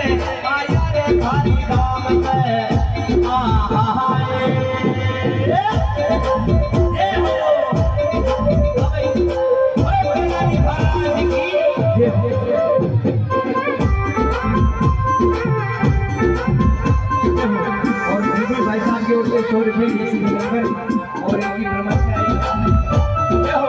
आया रे खाली दाम पे ए हो भाई बड़े बड़े महाराज की और दीदी भाई साहब की ओर से 100 रुपये किसी नंबर और इनकी प्रमोशन आई क्या हो